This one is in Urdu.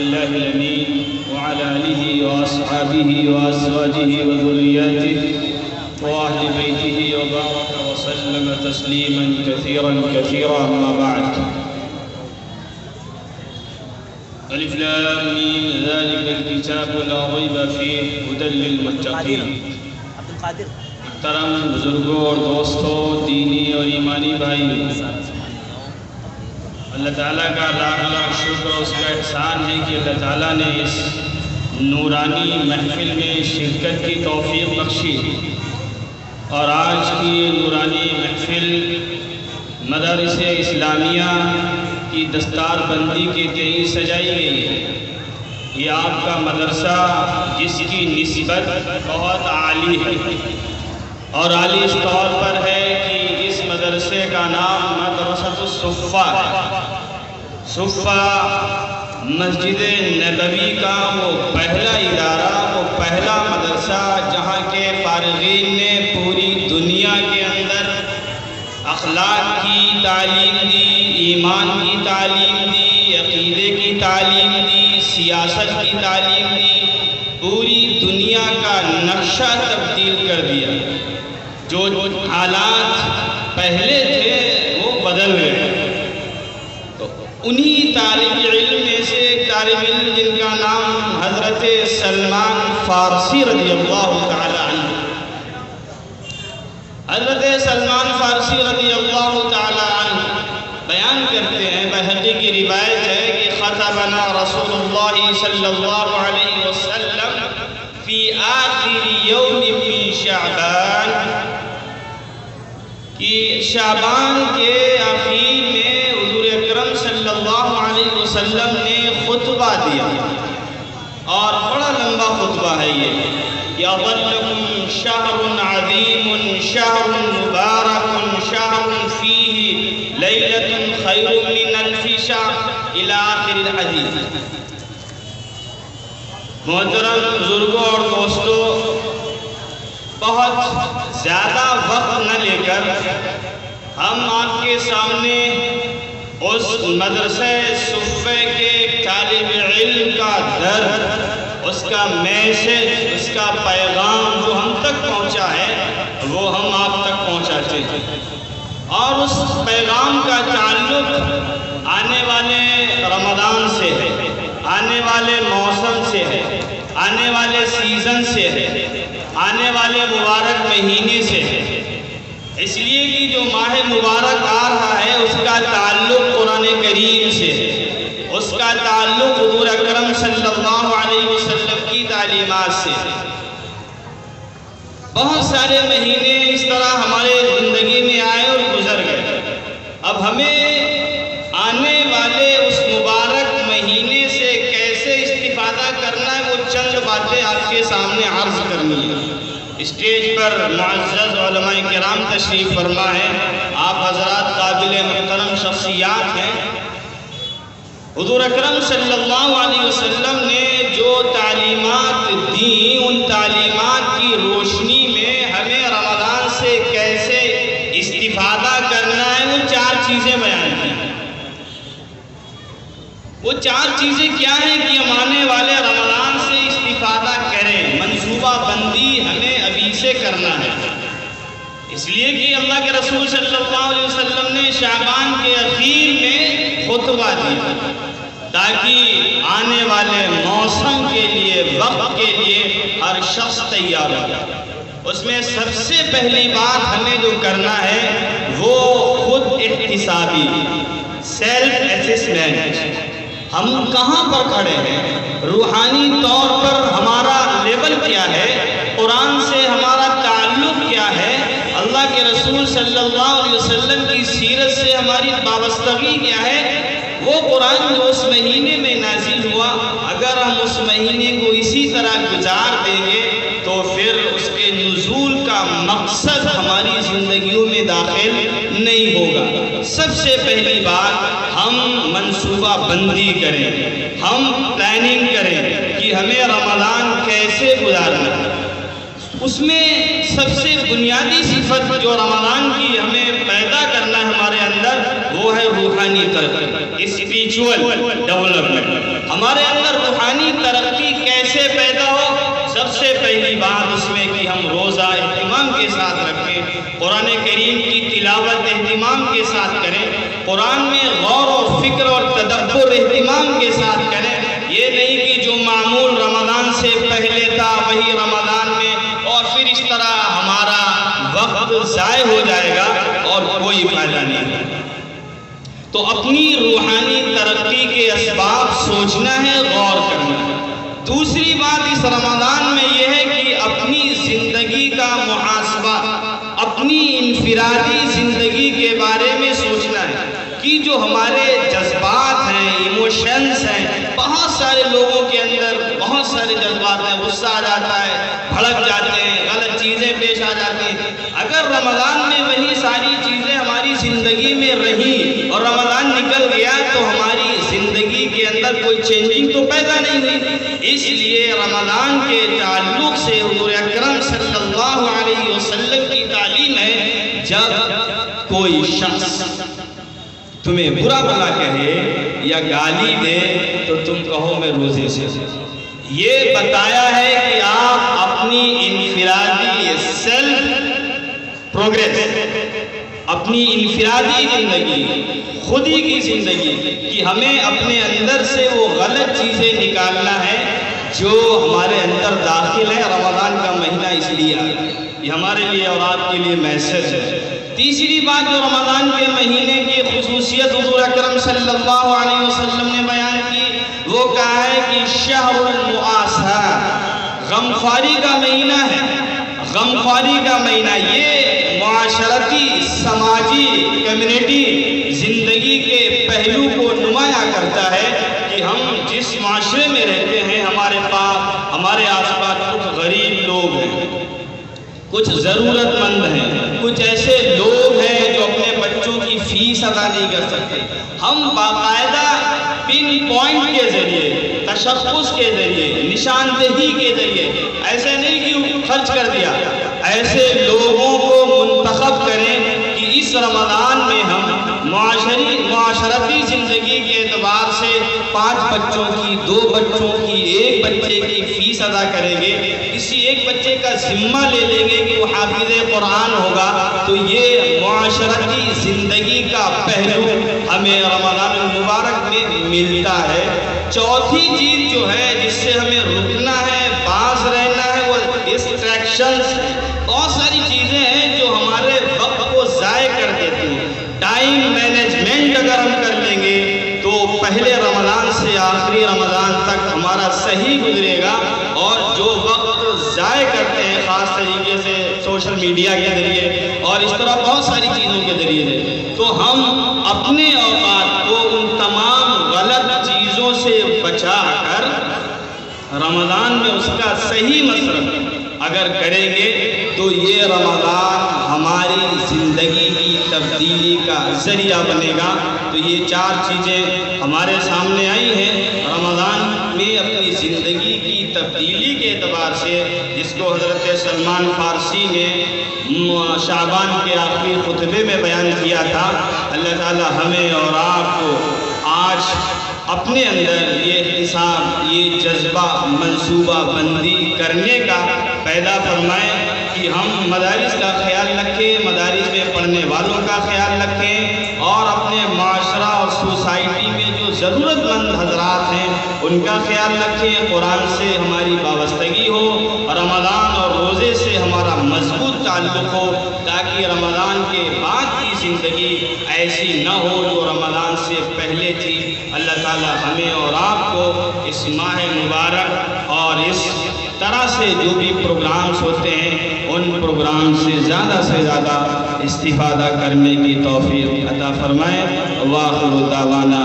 الله الأمين وعلى آله وأصحابه وأزواجه وذرياته وأهل بيته وبارك وسلم تسليما كثيرا كثيرا. أما بعد. ألف لام ميم ذلك الكتاب لا ريب فيه هدى للمتقين. محترم بزرگوں اور دوستوں، دینی اور ایمانی بھائی، اللہ تعالیٰ کا لاکھ لاکھ شکر اور اس کا احسان ہے کہ اللہ تعالیٰ نے اس نورانی محفل میں شرکت کی توفیق بخشی اور آج کی نورانی محفل مدارس اسلامیہ کی دستار بندی کے تئیں سجائی گئی ہے۔ یہ آپ کا مدرسہ جس کی نسبت بہت عالی ہے اور عالی اس طور پر ہے کہ اس مدرسے کا نام مدرسۃ الصفہ ہے۔ صفہ مسجد نبوی کا وہ پہلا ادارہ، وہ پہلا مدرسہ جہاں کے فارغین نے پوری دنیا کے اندر اخلاق کی تعلیم دی، ایمان کی تعلیم دی، عقیدے کی تعلیم دی، سیاست کی تعلیم دی، پوری دنیا کا نقشہ تبدیل کر دیا۔ جو حالات پہلے تھے وہ بدل گئے۔ تو انہی طالب علم میں سے ایک طالب علم جن کا نام حضرت سلمان فارسی رضی اللہ تعالی عنہ، حضرت سلمان فارسی رضی اللہ تعالی عنہ بیان کرتے ہیں، بہقی کی روایت ہے کہ خطبنا رسول اللہ صلی اللہ علیہ وسلم فی آخر یوم من شعبان، کہ شعبان کے آخر میں حضور اکرم صلی اللہ علیہ وسلم نے خطبہ دیا، اور بڑا لمبا خطبہ ہے یہ۔ یظلکم شہر عظیم شہر مبارک شہر فیہ لیلۃ خیر من الف شہر الی آخر الحدیث۔ محترم بزرگوں اور دوستوں، بہت زیادہ وقت نہ لے کر ہم آپ کے سامنے اس مدرسہ صفہ کے طالب علم کا درد، اس کا میسج، اس کا پیغام جو ہم تک پہنچا ہے وہ ہم آپ تک پہنچاتے ہیں، اور اس پیغام کا تعلق آنے والے رمضان سے ہے، آنے والے موسم سے ہے، آنے والے سیزن سے ہے، آنے والے مبارک مہینے سے ہے۔ اس لیے کہ جو ماہ مبارک آ رہا ہے اس کا تعلق قرآن کریم سے ہے، اس کا تعلق حضور اکرم صلی اللہ علیہ وسلم کی تعلیمات سے ہے۔ بہت سارے مہینے اس طرح ہمارے زندگی میں آئے اور گزر گئے، اب ہمیں آنے والے اس مبارک مہینے سے کیسے استفادہ کرنا ہے وہ چند باتیں آپ کے سامنے عرض کرنی ہے۔ اسٹیج پر معزز علماء کرام تشریف فرما ہے، آپ حضرات قابل محترم شخصیات ہیں۔ حضور اکرم صلی اللہ علیہ وسلم نے جو تعلیمات دیں، ان تعلیمات کی روشنی میں ہمیں رمضان سے کیسے استفادہ کرنا ہے وہ چار چیزیں بیان کی۔ وہ چار چیزیں کیا ہیں کہ ہم آنے والے رمضان سے استفادہ کریں، منصوبہ بندی ہمیں ابھی سے کرنا ہے۔ اس لیے کہ اللہ کے رسول صلی اللہ علیہ وسلم نے شعبان کے اخیر میں خطبہ دیا تاکہ آنے والے موسم کے لیے، وقت کے لیے ہر شخص تیار ہو جائے۔ اس میں سب سے پہلی بات ہمیں جو کرنا ہے وہ خود احتسابی، سیلف اسسمنٹ۔ ہم کہاں پر کھڑے ہیں، روحانی طور پر ہمارا لیول کیا ہے، قرآن سے ہمارا تعلق کیا ہے، اللہ کے رسول صلی اللہ علیہ وسلم کی سیرت سے ہماری وابستگی کیا ہے۔ وہ قرآن جو اس مہینے میں نازل ہوا، اگر ہم اس مہینے کو اسی طرح گزار دیں گے تو پھر اس کے نزول کا مقصد ہماری زندگیوں میں داخل نہیں ہوگا۔ سب سے پہلی بات ہم منصوبہ بندی کریں، ہم پلاننگ کریں کہ ہمیں رمضان کیسے گزارنا ہے۔ اس میں سب سے بنیادی صفت جو رمضان کی ہمیں پیدا کرنا ہے ہمارے اندر وہ ہے روحانی ترقی۔ اسپریچول ڈیولپمنٹ، ہمارے اندر روحانی ترقی کیسے پیدا ہو؟ سب سے پہلی بات اس میں کہ ہم روزہ اہتمام کے ساتھ رکھیں، قرآن کریم کی تلاوت اہتمام کے ساتھ کریں، قرآن میں غور و فکر اور تدبر اہتمام کے ساتھ کریں۔ یہ نہیں کہ جو معمول رمضان سے پہلے تھا وہی رمضان میں، اور پھر اس طرح ہمارا وقت ضائع ہو جائے گا اور کوئی فائدہ نہیں ہے۔ تو اپنی روحانی ترقی کے اسباب سوچنا ہے، غور کرنا ہے۔ دوسری بات اس رمضان میں یہ ہے کہ اپنی زندگی کا محاسبہ، اپنی انفرادی زندگی کے بارے میں سوچنا ہے کہ جو ہمارے جذبات ہیں، ایموشنز ہیں، بہت سارے لوگوں کے اندر بہت سارے جذبات ہیں، غصہ آ جاتا ہے، بھڑک جاتے ہیں، غلط چیزیں پیش آ جاتی ہیں۔ اگر رمضان میں وہی ساری چیزیں ہماری زندگی میں رہیں اور رمضان نکل گیا تو ہماری زندگی کے اندر کوئی چینجنگ تو پیدا نہیں ہوئی۔ اس لیے رمضان کے تعلق سے حضور اکرم صلی اللہ علیہ وسلم کی تعلیم ہے، جب کوئی شخص تمہیں برا بھلا کہے یا گالی دے تو تم کہو میں روزے سے۔ یہ بتایا ہے کہ آپ اپنی انفرادی سیلف پروگریس، اپنی انفرادی زندگی، خودی کی زندگی، کہ ہمیں اپنے اندر سے وہ غلط چیزیں نکالنا ہے جو ہمارے اندر داخل ہے۔ رمضان کا مہینہ اس لیے آیا، یہ ہمارے لیے اور آپ کے لیے میسج ہے۔ تیسری بات جو رمضان کے مہینے کی خصوصیت حضور اکرم صلی اللہ علیہ وسلم نے بیان کی، وہ کہا ہے کہ شہر المؤاسہ، غمخواری کا مہینہ ہے۔ غمخواری کا مہینہ یہ معاشرتی، سماجی، کمیونٹی زندگی کے پہلو کو نمایاں کرتا ہے کہ ہم جس معاشرے میں رہتے ہیں، ہمارے آس پاس کچھ غریب لوگ ہیں، کچھ ضرورت مند ہیں، کچھ ایسے لوگ ہیں جو اپنے بچوں کی فیس ادا نہیں کر سکتے۔ ہم باقاعدہ پن پوائنٹ کے ذریعے، تشخص کے ذریعے، نشاندہی کے ذریعے، ایسے نہیں کہ خرچ کر دیا، ایسے لوگوں کو منتخب کریں کہ اس رمضان میں ہم معاشرتی زندگی کے اعتبار سے 5 بچوں کی، 2 بچوں کی، 1 بچے کی فیس ادا کریں گے، کسی ایک بچے کا ذمہ لے لیں گے کہ وہ حافظ قرآن ہوگا، تو یہ معاشرتی زندگی کا پہلو ہمیں رمضان المبارک میں ملتا ہے۔ چوتھی چیز جو ہے جس سے ہمیں رکنا ہے، باز رہنا ہے، وہ ڈسٹریکشنز۔ بہت ساری چیزیں ہیں جو ہمارے وقت کو ضائع کر دیتی ہیں۔ ٹائم مینجمنٹ اگر ہم کر لیں گے تو پہلے رمضان سے آخری رمضان تک ہمارا صحیح گزرے گا، اور جو وقت ضائع کرتے ہیں خاص طریقے سے سوشل میڈیا کے ذریعے اور اس طرح بہت ساری چیزوں کے ذریعے، تو ہم اپنے اوقات کو ان تمام غلط چیزوں سے بچا کر رمضان میں اس کا صحیح مصرف اگر کریں گے تو یہ رمضان ہماری زندگی کی تبدیلی کا ذریعہ بنے گا۔ تو یہ 4 چیزیں ہمارے سامنے آئی ہیں رمضان میں اپنی زندگی کی تبدیلی کے اعتبار سے، جس کو حضرت سلمان فارسی نے شعبان کے آخری خطبے میں بیان کیا تھا۔ اللہ تعالی ہمیں اور آپ کو آج اپنے اندر یہ احتساب، یہ جذبہ، منصوبہ بندی کرنے کا پیدا فرمائے کہ ہم مدارس کا خیال رکھیں، مدارس میں پڑھنے والوں کا خیال رکھیں، اور اپنے معاشرہ اور سوسائٹی میں جو ضرورت مند حضرات ہیں ان کا خیال رکھیں، قرآن سے ہماری وابستگی ہو، رمضان اور روزے سے ہمارا مضبوط تعلق ہو، تاکہ رمضان کے بعد کی زندگی ایسی نہ ہو جو رمضان سے پہلے تھی۔ اللہ تعالی ہمیں اور آپ کو اس ماہ مبارک اور اس طرح سے جو بھی پروگرامز ہوتے ہیں ان پروگرام سے زیادہ استفادہ کرنے کی توفیق عطا فرمائے۔ وآخر دعوانا